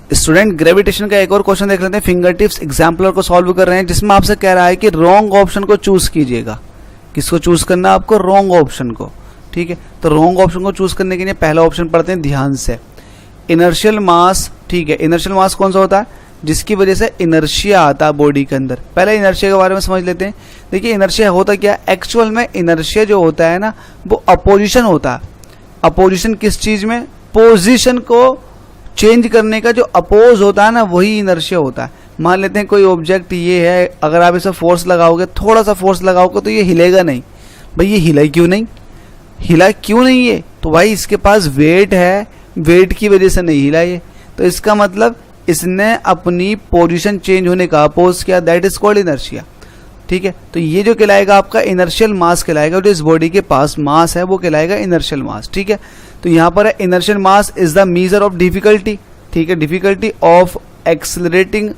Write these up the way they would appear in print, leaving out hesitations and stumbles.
Student gravitation का एक और क्वेश्चन देख लेते हैं। फिंगर टिप्स एग्जाम्पलर को सॉल्व कर रहे हैं, जिसमें आपसे कह रहा है कि रॉन्ग ऑप्शन को चूज कीजिएगा। किसको चूज करना है आपको? रॉन्ग ऑप्शन को। ठीक है, तो रॉन्ग ऑप्शन को चूज करने के लिए पहला ऑप्शन पढ़ते हैं ध्यान से, इनर्शियल मास। ठीक है, इनर्शियल मास कौन सा होता है? जिसकी वजह से इनर्शिया आता है बॉडी के अंदर। पहले इनर्शिया के बारे में समझ लेते हैं। देखिए इनर्शिया होता क्या है एक्चुअल में? इनर्शिया जो होता है ना, वो अपोजिशन होता है। अपोजिशन किस चीज में? पोजीशन को चेंज करने का जो अपोज होता है ना, वही इनर्शिया होता है। मान लेते हैं कोई ऑब्जेक्ट ये है, अगर आप इसे फोर्स लगाओगे, थोड़ा सा फोर्स लगाओगे तो ये हिलेगा नहीं। भाई ये हिला क्यों नहीं? हिला क्यों नहीं ये? तो भाई इसके पास वेट है, वेट की वजह से नहीं हिला ये। तो इसका मतलब इसने अपनी पोजीशन चेंज होने का अपोज किया, दैट इज कॉल्ड इनर्शिया। ठीक है, तो ये जो कहलाएगा आपका इनर्शियल मास कहलाएगा। जो इस बॉडी के पास मास है वो कहलाएगा इनर्शियल मास। ठीक है, तो यहाँ पर है inertial mass is the measure of difficulty. ठीक है, difficulty of accelerating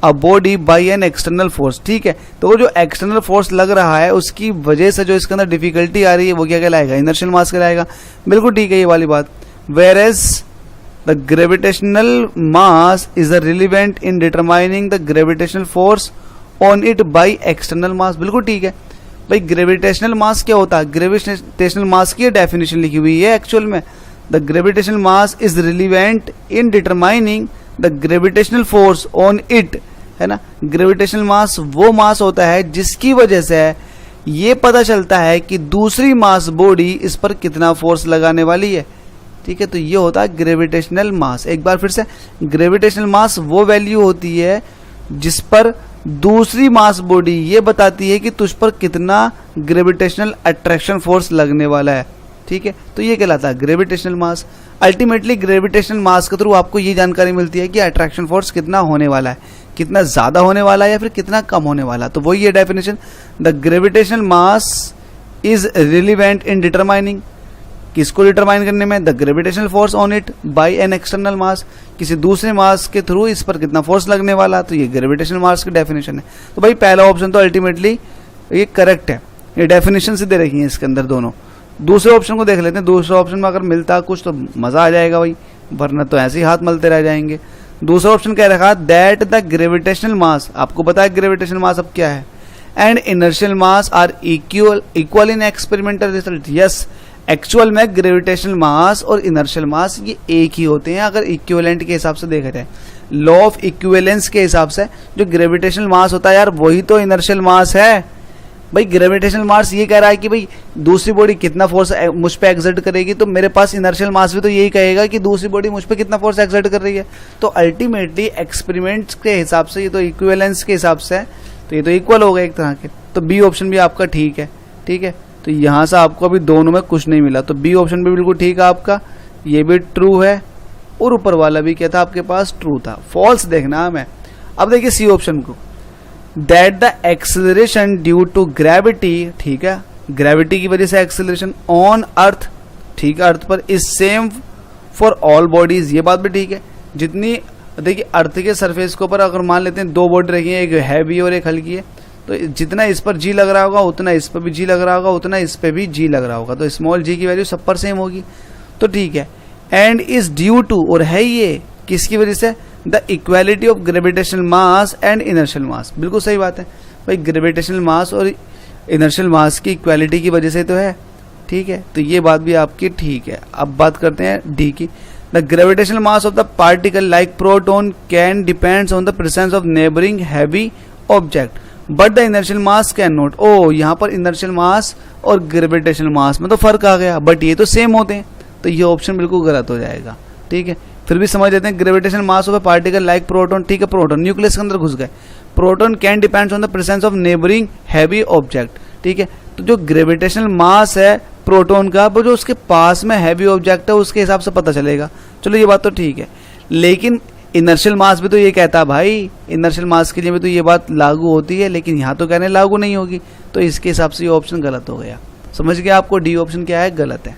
a body by an external force. ठीक है, तो वो जो एक्सटर्नल फोर्स लग रहा है उसकी वजह से जो इसके अंदर डिफिकल्टी आ रही है वो क्या कहलाएगा? इनर्शियल मास कहलाएगा। बिल्कुल ठीक है ये वाली बात। Whereas the gravitational mass is relevant in determining the gravitational force on it by external mass. बिल्कुल ठीक है भाई। ग्रेविटेशनल मास क्या होता है? ग्रेविटेशनल मास की डेफिनेशन लिखी हुई है एक्चुअल में, the gravitational mass is relevant in determining the gravitational force on it, है ना। ग्रेविटेशनल मास वो मास होता है जिसकी वजह से ये पता चलता है कि दूसरी मास बॉडी इस पर कितना फोर्स लगाने वाली है। ठीक है, तो ये होता है ग्रेविटेशनल मास। एक बार फिर से, ग्रेविटेशनल मास वो वैल्यू होती है जिस पर दूसरी मास बॉडी ये बताती है कि तुझ पर कितना ग्रेविटेशनल अट्रैक्शन फोर्स लगने वाला है। ठीक है, तो ये कहलाता है ग्रेविटेशनल मास। अल्टीमेटली ग्रेविटेशनल मास के थ्रू आपको ये जानकारी मिलती है कि अट्रैक्शन फोर्स कितना होने वाला है, कितना ज्यादा होने वाला है या फिर कितना कम होने वाला। तो वही है definition, the gravitational mass is relevant in determining, किसको डिटरमाइन करने में? The gravitational force on it by an external mass, किसी दूसरे मास के थ्रू इस पर कितना फोर्स लगने वाला। तो ये ग्रेविटेशनल मास की डेफिनेशन है। तो भाई पहला ऑप्शन तो अल्टीमेटली ये करेक्ट है, ये डेफिनेशन से दे रखी है इसके अंदर दोनों। दूसरे ऑप्शन को देख लेते हैं। दूसरे ऑप्शन में अगर मिलता कुछ तो मजा आ जाएगा भाई, वरना तो ऐसे ही हाथ मलते रह जाएंगे। दूसरा ऑप्शन कह रखा दैट द ग्रेविटेशनल मास, आपको पता है ग्रेविटेशनल मास अब क्या है, and inertial mass are equal in experimental result. Yes, actual में ग्रेविटेशनल मास और इनर्शियल मास ये एक ही होते हैं अगर इक्विवेलेंट के हिसाब से देखा जाए। लॉ ऑफ इक्विवेलेंस के हिसाब से जो ग्रेविटेशनल मास होता है यार वही तो इनर्शियल मास है। भाई ग्रेविटेशनल मास ये कह रहा है कि भाई दूसरी बॉडी कितना फोर्स मुझ पे एक्सर्ट करेगी, तो मेरे पास इनर्शियल मास भी तो यही कहेगा कि दूसरी बॉडी मुझ पे कितना फोर्स एक्सर्ट कर रही है। तो अल्टीमेटली एक्सपेरिमेंट्स के हिसाब से ये तो इक्विवेलेंस के हिसाब से है, तो ये तो इक्वल हो गए एक तरह के। तो बी ऑप्शन भी आपका ठीक है। ठीक है, तो यहां से आपको अभी दोनों में कुछ नहीं मिला, तो बी ऑप्शन भी बिल्कुल ठीक है आपका, ये भी ट्रू है और ऊपर वाला भी क्या था आपके पास? ट्रू था। फॉल्स देखना हमें। अब देखिए सी ऑप्शन को, that the acceleration due to gravity, ठीक है, ग्रेविटी की वजह से एक्सेलरेशन ऑन अर्थ, ठीक है, अर्थ पर is same for all bodies. ये बात भी ठीक है। जितनी देखिए अर्थ के सरफेस के ऊपर अगर मान लेते हैं दो बॉडी रखी है, एक हैवी और एक हल्की है, तो जितना इस पर जी लग रहा होगा उतना इस पर भी जी लग रहा होगा, उतना इस पे भी जी लग रहा होगा, तो स्मॉल जी की वैल्यू सब पर सेम होगी। तो ठीक है, एंड इज ड्यू टू, और है ये किसकी वजह से? The equality of gravitational mass and inertial mass. बिल्कुल सही बात है भाई, ग्रेविटेशनल मास और इनर्शियल मास की इक्वालिटी की वजह से तो है। ठीक है, तो ये बात भी आपकी ठीक है। अब बात करते हैं डी की, the gravitational mass of the particle like proton can depends on the presence of neighbouring heavy object but the inertial mass cannot. ओ, यहाँ पर इनर्शियल मास और ग्रेविटेशनल मास में तो फर्क आ गया, बट ये तो सेम होते हैं, तो ये ऑप्शन बिल्कुल गलत हो जाएगा। ठीक है, फिर भी समझ लेते हैं। Gravitational mass of A particle like proton, ठीक है, प्रोटॉन न्यूक्लियस के अंदर घुस गए, proton can depends on the presence of neighbouring heavy object. ठीक है, तो जो ग्रेविटेशनल मास है प्रोटॉन का, वो जो उसके पास में हैवी ऑब्जेक्ट है उसके हिसाब से पता चलेगा। चलो ये बात तो ठीक है, लेकिन इनर्शियल मास भी तो ये कहता है भाई, इनर्शियल मास के लिए भी तो ये बात लागू होती है, लेकिन यहाँ तो कहने लागू नहीं होगी, तो इसके हिसाब से ये ऑप्शन गलत हो गया। समझ गया आपको? डी ऑप्शन क्या है? गलत है।